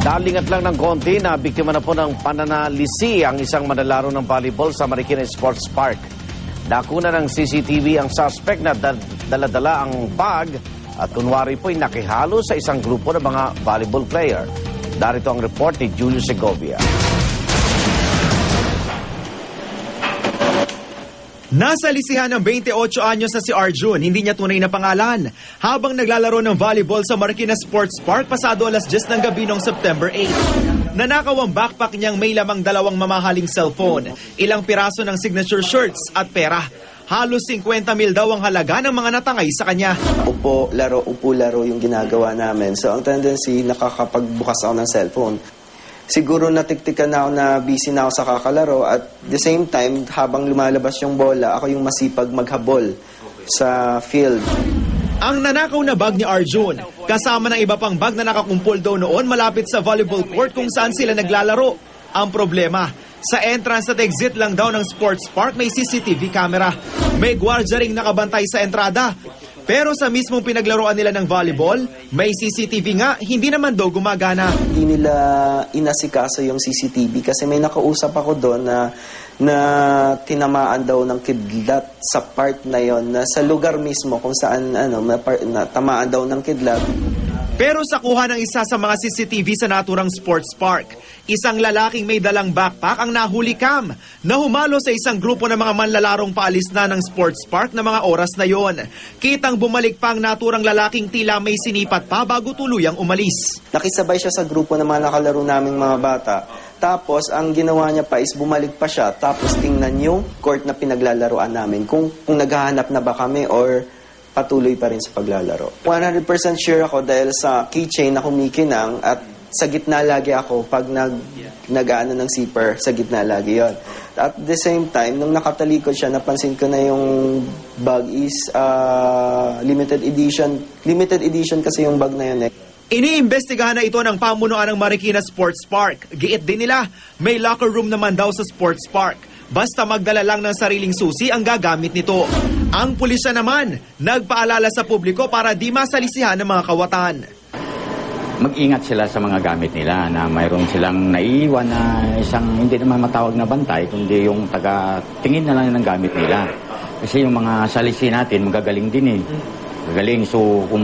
Dalingat lang ng konti na biktima na po ng pananalisi ang isang manlalaro ng volleyball sa Marikina Sports Park. Nakuna ng CCTV ang suspect na dala-dala ang bag at kunwari po'y nakihalo sa isang grupo ng mga volleyball player. Darito ang report ni Julio Segovia. Nasa lisihan ng 28 anyos na si Arjun, hindi niya tunay na pangalan, habang naglalaro ng volleyball sa Marikina Sports Park pasado alas 10 ng gabi noong September 8. Nanakaw ang backpack niyang may lamang 2 mamahaling cellphone, ilang piraso ng signature shirts at pera. Halos 50 mil daw ang halaga ng mga natangay sa kanya. Upo, laro yung ginagawa namin. So ang tendency, nakakapagbukas ako ng cellphone. Siguro natiktikan na ako na busy na ako sa kakalaro at the same time, habang lumalabas yung bola, ako yung masipag maghabol sa field. Ang nanakaw na bag ni Arjun, kasama ng iba pang bag na nakakumpol daw noon malapit sa volleyball court kung saan sila naglalaro. Ang problema, sa entrance at exit lang daw ng sports park may CCTV camera. May gwardiya ring nakabantay sa entrada. Pero sa mismong pinaglaruan nila ng volleyball, may CCTV nga, hindi naman daw gumagana. Hindi nila inasikaso yung CCTV kasi may nakausap ako doon na tinamaan daw ng kidlat sa part na yon, na sa lugar mismo kung saan na tamaan daw ng kidlat. Pero sa kuha ng isa sa mga CCTV sa naturang sports park, isang lalaking may dalang backpack ang nahuli cam na humalo sa isang grupo ng mga manlalarong paalis na ng sports park na mga oras na yon. Kitang bumalik pa ang naturang lalaking tila may sinipat pa bago tuluyang umalis. Nakisabay siya sa grupo ng mga nakalaro naming mga bata. Tapos, ang ginawa niya pa is bumalik pa siya. Tapos, tingnan yung court na pinaglalaroan namin. Kung naghahanap na ba kami or patuloy pa rin sa paglalaro. 100% sure ako dahil sa keychain na kumikinang at sa gitna lagi ako pag nag-aano ng zipper, sa gitna lagi yon. At the same time, nung nakatalikod siya, napansin ko na yung bag is limited edition. Limited edition kasi yung bag na yun eh. Iniimbestigahan na ito ng pamunuan ng Marikina Sports Park. Giit din nila, may locker room naman daw sa sports park. Basta magdala lang ng sariling susi ang gagamit nito. Ang pulisya naman, nagpaalala sa publiko para di masalisihan ng mga kawatan. Mag-ingat sila sa mga gamit nila na mayroon silang naiiwan na isang hindi naman matawag na bantay, kundi yung taga-tingin na lang ng gamit nila. Kasi yung mga salisi natin, magagaling din eh. Magaling. So kung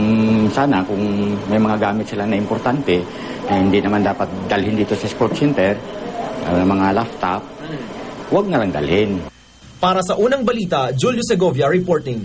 may mga gamit sila na importante, hindi naman dapat dalhin dito sa sports center, mga laptop, huwag na lang dalhin. Para sa unang balita, Julio Segovia reporting.